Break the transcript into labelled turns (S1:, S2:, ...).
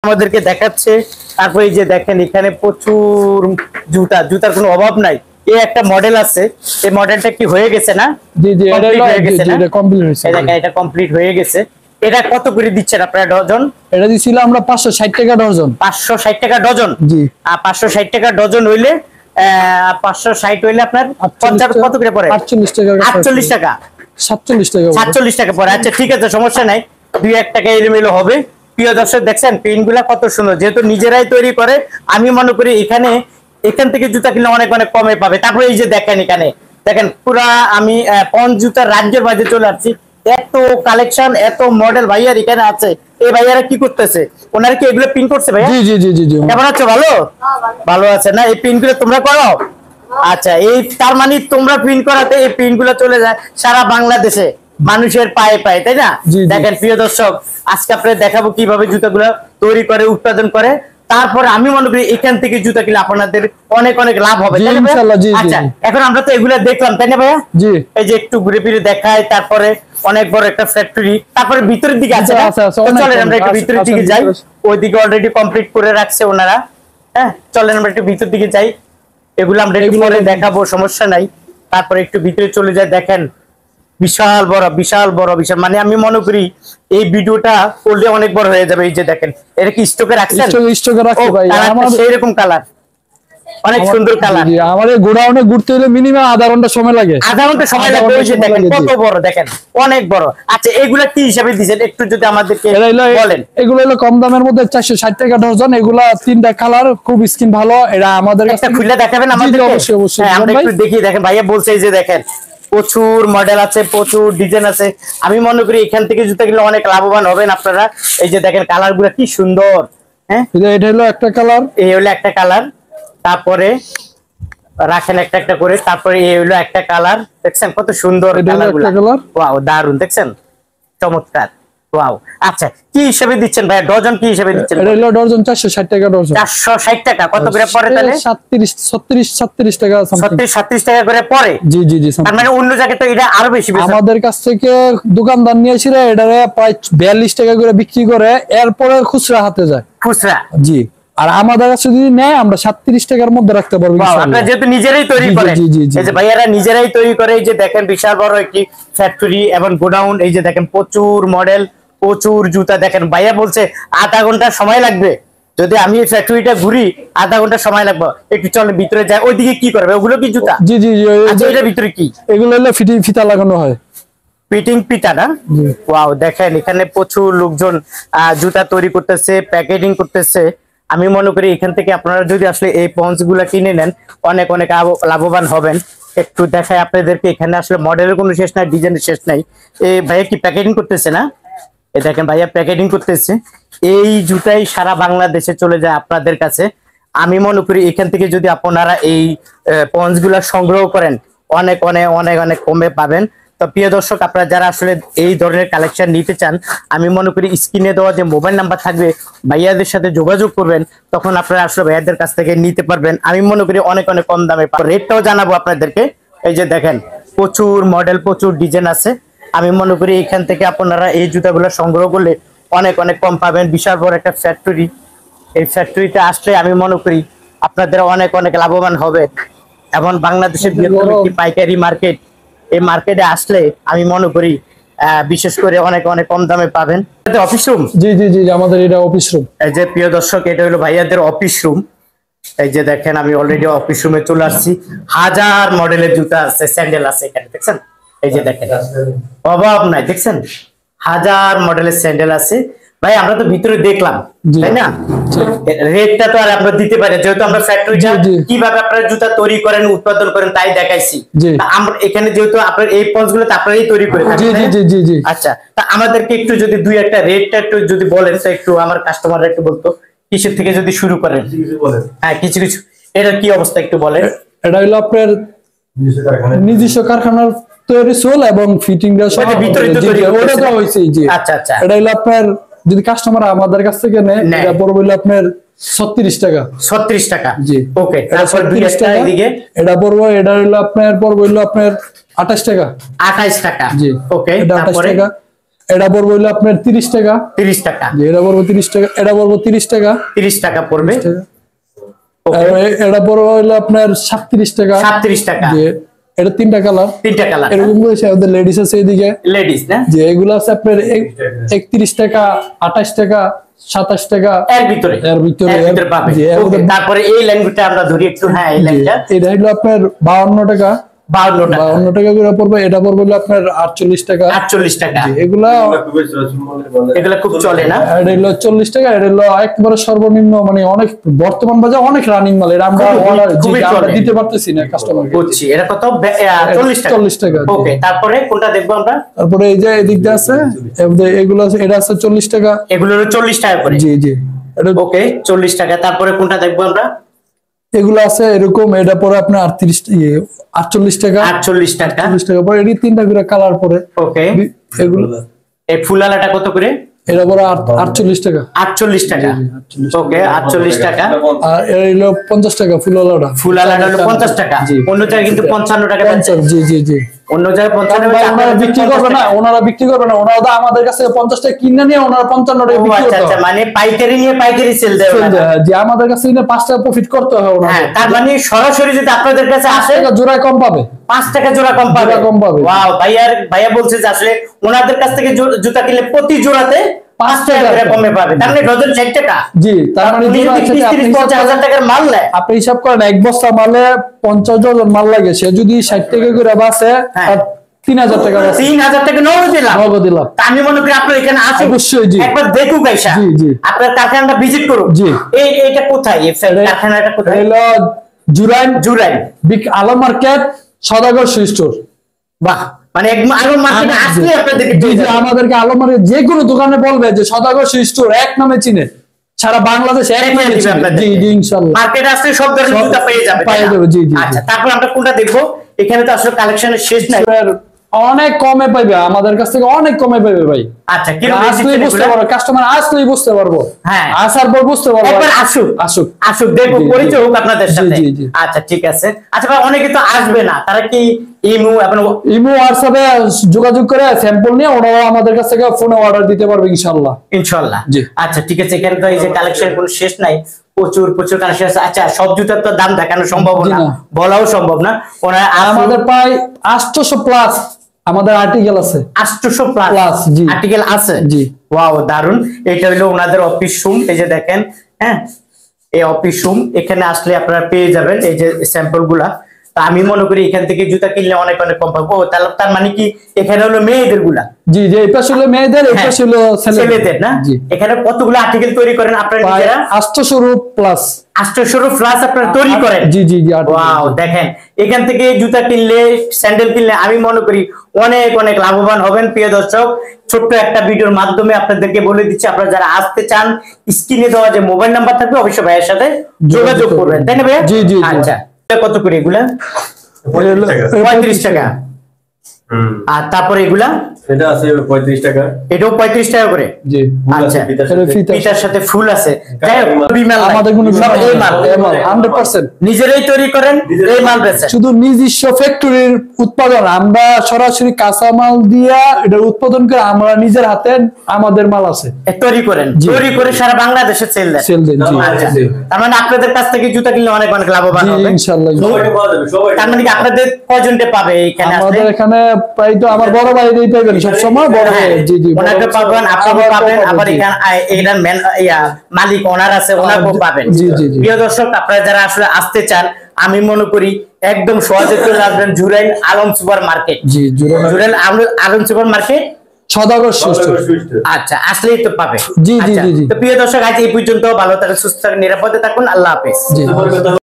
S1: আমাদেরকে দেখাচ্ছে। তারপরে এই যে দেখেন এখানে প্রচুর জুতার কোনো অভাব নাই। এই একটা মডেল আছে, এই মডেলটা কি হয়ে গেছে না?
S2: জি জি, এটা কমপ্লিট হয়েছে।
S1: এটা কমপ্লিট হয়ে গেছে। এটা কত করে দিচ্ছেন আপনারা ডজন?
S2: এটা দিছিল আমরা 560 টাকা ডজন।
S1: 560 টাকা ডজন?
S2: জি।
S1: 560 টাকা ডজন হইলে 560 হইলে আপনার 50 কত করে পড়ে?
S2: 48 টাকা।
S1: 48 টাকা
S2: 47 টাকা
S1: 47 টাকা পড়ে। আচ্ছা ঠিক আছে, সমস্যা নাই, 2-1 টাকা এলোমেলো হবে। প্রিয় দর্শক দেখছেন পেনগুলা কত সুন্দর, যেহেতু নিজেরাই তৈরি করে। আমি মনে করি এখান থেকে জুতা কিনলে অনেক অনেক কমে পাবে। তারপরে এই যে দেখেন এখানে দেখেন পুরা আমি পঞ্চ জুতার রাজ্যের মাঝে চলে আসছি। এত কালেকশন, এত মডেল ভাইয়ার এখানে আছে। এই ভাইয়ারা কি করতেছে? ওনারা কি এগুলো পিন করছে ভাইয়া?
S2: জি জি জি জি জি।
S1: কেমন আছো? ভালো ভালো আছে না? এই পিনগুলো তোমরা করো? আচ্ছা, এই তার মানে তোমরা প্রিন্ট করাতে এই প্রিন্টগুলো চলে যায় সারা বাংলাদেশে মানুষের পায়ে পায়ে, তাই না? দেখেন প্রিয় দর্শক, আজকে আপনাদের দেখাবো কিভাবে জুতাগুলো তৈরি করে, উৎপাদন করে। তারপরে আমি মনে করি এখান থেকে জুতা কিনলে আপনাদের অনেক অনেক লাভ হবে। আচ্ছা, এখন আমরা তো এগুলা দেখলাম, তাই না ভাইয়া? জি। এই যে একটু ঘুরে ফিরে দেখায়, তারপরে অনেক বড় একটা ফ্যাক্টরি, তারপরে ভিতরের দিকে আছে। চলেন আমরা একটু ভিতরের দিকে যাই। ওইদিকে অলরেডি কমপ্লিট করে রাখছে ওনারা। হ্যাঁ, চলেন আমরা একটু ভিতর দিকে যাই। এগুলো আমরা একটু পরে দেখাবো, সমস্যা নাই। তারপরে একটু ভিতরে চলে যায়। দেখেন বিশাল বড় মানে আমি মনে করি এই ভিডিওটা করলে অনেক বড় হয়ে যাবে। এই যে দেখেন, এটা কি স্টকে রাখছেন? স্টকে রাখছি ভাই, আমাদের এইরকম কালার, অনেক সুন্দর কালার।
S2: আমাদের গোডাউনে ঘুরতে হলে মিনিমাম আধা ঘন্টা সময় লাগে।
S1: আধা ঘন্টা সময় লাগে। ওই যে দেখেন কত বড়, দেখেন অনেক বড়। আচ্ছা, এগুলা কি হিসাবে দিবেন একটু যদি আমাদেরকে বলেন?
S2: এগুলো হলো কম দামের মধ্যে 460 টাকা ডজন। এগুলা তিনটা কালার, খুব স্কিন ভালো। এটা আমাদের
S1: একটা খুলে দেখাবেন আমাদের?
S2: অবশ্যই অবশ্যই,
S1: হ্যাঁ, আমরা একটু দেখি। দেখেন ভাইয়া বলছে এই যে দেখেন প্রচুর মডেল আছে, প্রচুর ডিজাইন আছে। আমি মনে করি এখান থেকে জুতা কিনলে অনেক লাভবান হবেন আপনারা। এই যে দেখেন কালার গুলা কি সুন্দর। হ্যাঁ, এটা হলো একটা কালার, এই হলো একটা কালার। তারপরে রাখেন একটা একটা করে। তারপরে এই হলো একটা কালার, দেখছেন কত সুন্দর কালারগুলো। ওয়াও, দারুন, দেখছেন চমৎকার। ওয়াও। আচ্ছা, কি হিসাবে দিচ্ছেন ভাই? ডজন কি হিসাবে দিচ্ছেন? এটা হলো ডজন 460 টাকা ডজন। 460 টাকা কত করে পড়ে তাহলে?
S2: 36 টাকা
S1: 37 টাকা করে পড়ে।
S2: জি জি জি।
S1: তার মানে অন্য জায়গায় তো এটা আরো বেশি।
S2: আমাদের কাছ থেকে দোকানদার নিয়েছিল এটারে প্রায় 42 টাকা করে বিক্রি করে, এরপরে খুচরা হাতে যায়। খুচরা? জি। আর আমাদের কাছে যদি নেয় আমরা 37 টাকার মধ্যে রাখতে পারবো।
S1: আপনারা যেহেতু নিজেরাই তৈরি করেন, এই যে ভাইয়ারা নিজেরাই তৈরি করে। এই যে দেখেন বিশাল বড় একটি ফ্যাক্টরি এবং গোডাউন। এই যে দেখেন প্রচুর মডেল, প্রচুর জুতা। দেখেন ভাইয়া বলছে আধা ঘন্টা সময় লাগবে। যদি আমি এই ফ্যাক্টরিটা ঘুরি আধা ঘন্টা সময় লাগবে। একটু চলে ভিতরে যাই। ওইদিকে কি করবে? ওগুলো কি জুতা? জি জি জি। আচ্ছা, এটার ভিতরে কি? এগুলো হলো ফিতা লাগানো হয়। ফিটিং পিটা না? ওয়াও, দেখেন এখানে প্রচুর লোকজন জুতা তৈরি করতেছে, প্যাকেজিং করতেছে। আমি মনে করি এখান থেকে আপনারা যদি আসলে এই পঞ্চ গুলা কিনে নেন অনেক অনেক লাভবান হবেন। একটু দেখায় আপনাদেরকে, এখানে আসলে মডেলের কোনো শেষ নাই, ডিজাইনের শেষ নাই। এই ভাইয়া কি প্যাকেজিং করতেছে না? এই দেখেন ভাইয়া প্যাকেজিং করতেছে। এই জুতাই সারা বাংলাদেশে চলে যায় আপনাদের কাছে। আমি মনে করি এখান থেকে যদি আপনারা এই পঞ্চ গুলা সংগ্রহ করেন অনেক অনেক অনেক অনেক কমে পাবেন। তো প্রিয় দর্শক, আপনারা যারা আসলে এই ধরনের কালেকশন নিতে চান, আমি মনে করি স্ক্রিনে দেওয়া যে মোবাইল নাম্বার থাকবে ভাইয়াদের সাথে যোগাযোগ করবেন, তখন আপনারা আসলে ভাইয়াদের কাছ থেকে নিতে পারবেন। আমি মনে করি অনেক অনেক কম দামে। রেটটাও জানাবো আপনাদেরকে। এই যে দেখেন প্রচুর মডেল, প্রচুর ডিজাইন আছে। আমি মনে করি এখান থেকে আপনারা এই জুতাগুলো সংগ্রহ করলে অনেক অনেক কম পাবেন। বিশাল বড় একটা ফ্যাক্টরি, এই ফ্যাক্টরিতে আসলে আমি মনে করি আপনাদের অনেক অনেক লাভবান হবে। এবং বাংলাদেশের বৃহত্তম একটি পাইকারি মার্কেট, এই মার্কেটে আসলে আমি মনে করি বিশেষ করে অনেক অনেক কম দামে পাবেন। Office room? জি জি জি, আমাদের এটা অফিস রুম। এই যে প্রিয় দর্শক, এটা হলো ভাইয়াদের অফিস রুম। এই যে দেখেন আমি অলরেডি অফিস রুমে চলে আসছি। হাজার মডেলের জুতা আছে, স্যান্ডেল আছে এখানে, দেখছেন? এই যে দেখেন অভাব নাই, দেখছেন হাজার মডেলের স্যান্ডেল আছে। ভাই আমরা তো ভিতরে দেখলাম, তাই না? রেটটা তো আর আমরা দিতে পারি, যেহেতু আমরা ফ্যাক্টরিটা কিভাবে আপনারা জুতা তৈরি করেন, উৎপাদন করেন তাই দেখাইছি। আমরা এখানে যেহেতু আপনার এই পঞ্চগুলো তো আপনারাই তৈরি করে থাকেন। আচ্ছা, তা আমাদেরকে একটু যদি দুই একটা রেটটা একটু যদি বলেন, তো একটু আমার কাস্টমাররা একটু বলতো কিসের থেকে যদি শুরু করেন। হ্যাঁ, কিছু কিছু এটার কি অবস্থা একটু বলেন। এটা হলো আপনার নিজস্ব কারখানার তৈরি সোল এবং ফিটিং হয়েছে। আচ্ছা আচ্ছা, এটা হলো আপনার যদি কাস্টমার আমাদের কাছ থেকে নেয় এটা পড়বে হলো আপনার 36 টাকা। 36 টাকা, জি। ওকে, তারপর 20 টাকা এদিকে এটা পড়বে, এটা হলো আপনার পড়বে হলো আপনার 28 টাকা। 28 টাকা, জি। ওকে, তারপরে
S2: এটা পড়বে হলো আপনার 30 টাকা।
S1: 30 টাকা।
S2: জি, এটা পড়বে 30 টাকা। এটা পড়বে 30 টাকা।
S1: 30 টাকা পড়বে।
S2: এটা পড়বে হলো আপনার 37 টাকা।
S1: 37 টাকা।
S2: জি, এটা 3টা কালার।
S1: 3টা কালার।
S2: এরকম করে আমাদের লেডিস আছে এদিকে।
S1: লেডিস না?
S2: জি, এগুলো আছে আপনার 31 টাকা, 28 টাকা, 27 টাকা
S1: এর ভিতরে পাবে। ওকে, তারপরে এই লাইনটা আমরা ধরি একটু। হ্যাঁ, এই লাইনটা
S2: এটা হলো আপনার 52 টাকা।
S1: 52
S2: টাকা করে পড়বে। এটা পড়বে হলো আপনার 48 টাকা।
S1: 48 টাকা।
S2: এগুলা
S1: খুব চলে না?
S2: এটা হলো 40 টাকা। এটা হলো একবারে সর্বনিম্ন, মানে অনেক বর্তমান বাজার অনেক রানিং মাল। এটা আমরা দিতে পারতেছি না কাস্টমার।
S1: বুঝছি। এটা কত? 40 টাকা। ওকে, তারপরে কোনটা দেখবো আমরা?
S2: তারপরে এই যে এদিক দিয়ে আছে এগুলো আছে, এটা আছে 40 টাকা।
S1: এগুলো হলো 40 টাকা করে।
S2: জি জি,
S1: ওকে, 40 টাকা। তারপরে কোনটা দেখবো আমরা?
S2: এগুলো আছে এরকম। এটা পরে আপনার 48 টাকা।
S1: 48 টাকা।
S2: 48 টাকা পরে। এটি 3টা করে কালার পরে।
S1: ওকে,
S2: এগুলো
S1: এই ফুলালাটা কত করে?
S2: এটা পরে 48 টাকা।
S1: 48 টাকা। ওকে, 48 টাকা।
S2: আর এটা হলো 50 টাকা ফুলালাটা।
S1: ফুলালাটা হলো 50 টাকা। অন্য জায়গায় কিন্তু 55 টাকা বেচে।
S2: জি জি জি,
S1: অন্য জায়গায় 55 টাকা।
S2: ওনারা বিক্রি করবে না। ওনারা বিক্রি করবে না। ওনারা তো আমাদের কাছে 50 টাকা কিনে নিয়ে ওনারা 55 টাকা বিক্রি করতে হয়।
S1: আচ্ছা, মানে পাইকারি নিয়ে পাইকারি সেল দেয়।
S2: জি, আমাদের কাছে নিয়ে 5 টাকা প্রফিট করতে হয় ওনাদের।
S1: হ্যাঁ, তার মানে সরাসরি যদি আপনাদের কাছে আসে
S2: 5 টাকা জোড়া কম পাবে।
S1: 5 টাকা জোড়া কম পাবে। ওয়াও, ভাইয়া বলছে যে আসলে ওনাদের কাছ থেকে জুতা কিনলে প্রতি জোড়াতে 5 টাকা করে কমে পাবে। তার মানে ডজন 60 টাকা।
S2: জি, তার মানে
S1: 30-50 টাকার মাল নেয়।
S2: আপনি হিসাব করেন এক বস্তা মালে 50 ডজন মাল লাগে। সে যদি 60 টাকা করে বাঁচে, 3000 টাকা।
S1: 3000 টাকা নগদ দিলাম। আমি মনে করি আপনার এখানে আসুন,
S2: অবশ্যই। জি,
S1: একবার দেখুক আইসা।
S2: জি জি,
S1: আপনার কারখানাটা ভিজিট করুন।
S2: জি,
S1: এইটা কোথায়? কারখানাটা কোথায়?
S2: হলো জুরাইন বিগ আলম মার্কেট, সদাগর স্টোর।
S1: বাহ, মানে আলম মার্কেটে আসলে আপনাদেরকে
S2: আমাদেরকে আলম মার্কেট যে কোনো দোকানে বলবে যে সদাগর স্টোর, এক নামে চিনে সারা বাংলাদেশে। এক নামে চিনে। জি জি, ইনশাআল্লাহ
S1: মার্কেটে আসলে সব ধরনের জুতা পেয়ে যাবে।
S2: জি জি।
S1: আচ্ছা, তারপর আমরা কোনটা দেখবো? এখানে তো আসলে কালেকশনের শেষ নাই।
S2: অনেক কমে পাইবে আমাদের কাছ থেকে, অনেক কমে পাইবে ভাই।
S1: আচ্ছা, কি
S2: আসলেই বুঝতে পারবো, কাস্টমার আসলেই বুঝতে পারবো।
S1: হ্যাঁ,
S2: আসার পর বুঝতে পারবো।
S1: একবার আসুক দেখো, পরিচয় হোক আপনাদের সাথে। আচ্ছা, ঠিক আছে। আচ্ছা ভাই, অনেকে তো আসবে না, তারা কি ইমো
S2: হোয়াটসঅ্যাপে যোগাযোগ করে স্যাম্পল নিয়ে ওনারা আমাদের কাছ থেকে ফোনে অর্ডার দিতে পারবে ইনশাআল্লাহ।
S1: জি। আচ্ছা, ঠিক আছে। এখানে তো এই যে কালেকশন কোনো শেষ নাই, প্রচুর কালেকশন আছে। আচ্ছা, সব জুতার তো দাম দেখানো সম্ভব না, বলাও সম্ভব না।
S2: আমাদের প্রায় 800 প্লাস আমাদের আর্টিকেল আছে।
S1: 800 প্লাস আর্টিকেল আছে। জি, ওয়াও, দারুন। এটা হলো ওনাদের অফিস রুম। এই যে দেখেন, হ্যাঁ, এই অফিস রুম। এখানে আসলে আপনারা পেয়ে যাবেন এই যে স্যাম্পল গুলা। আমি মনে করি এখান থেকে জুতা কিনলে অনেক কম পাবো। তার মানে কি এখানে হলো মেয়েদের গুলা?
S2: জি জি, এটা ছিল মেয়েদের, এটা ছিল
S1: ছেলেদের না? এখানে কতগুলো আর্টিকেল তৈরি করেন আপনারা নিজেরা?
S2: 800 প্লাস।
S1: 800 প্লাস আপনারা তৈরি করেন?
S2: জি জি জি।
S1: ওয়াও, দেখেন, এখান থেকে জুতা কিনলে, স্যান্ডেল কিনলে আমি মনে করি অনেক লাভবান হবেন। প্রিয় দর্শক, ছোট্ট একটা ভিডিওর মাধ্যমে আপনাদেরকে বলে দিচ্ছি, আপনারা যারা আসতে চান স্ক্রিনে দেওয়া যে মোবাইল নাম্বার থাকবে অবশ্যই ভাইয়ের সাথে যোগাযোগ করবেন, তাই না ভাইয়া?
S2: জি জি।
S1: আচ্ছা, কত করে এগুলা? 35 টাকা। আর তারপরে এগুলা?
S3: এটা আছে 35 টাকা।
S1: এটাও 35 টাকা করে।
S2: জি।
S1: আচ্ছা, ফিতার সাথে ফুল আছে। যাই হোক,
S2: আমাদের কোনো
S1: সব এই মাল
S2: 100%
S1: নিজেরাই তৈরি করেন, এই মাল বেচেন?
S2: শুধু নিজস্ব ফ্যাক্টরির উৎপাদন। আমরা সরাসরি কাঁচা মাল দিয়া এটা উৎপাদন করে আমরা নিজের হাতে আমাদের মাল আছে
S1: তৈরি করেন, তৈরি করে সারা বাংলাদেশে সেল দেন। জি। তার মানে আপনাদের কাছ থেকে জুতা কিনলে অনেক লাভবান হবে
S2: ইনশাআল্লাহ।
S1: তার মানে কি আপনাদের কয়জনকে পাবে এখানে?
S2: আমাদের এখানে প্রায় তো আমার বড় ভাই এই পাবেন সব সময়। বড় ভাই, জি জি,
S1: ওনাকে পাবেন, আপনারা পাবেন। আবার এখানে এটার মালিক ওনার আছে, ওনাকেও পাবেন।
S2: জি জি জি।
S1: প্রিয় দর্শক, আপনারা যারা আসলে আসতে চান, আমি মনে করি একদম সহজে চলে আসবেন জুরাইন আলম সুপার মার্কেট।
S2: জি,
S1: জুরাইন আলম সুপার মার্কেট,
S2: সদাগর স্টোর।
S1: আচ্ছা, আসলেই তো পাবে।
S2: জি জি জি।
S1: তো প্রিয় দর্শক, আজ এই পর্যন্ত। ভালো থাকুন, সুস্থ থাকুন, নিরাপদে থাকুন। আল্লাহ হাফেজ।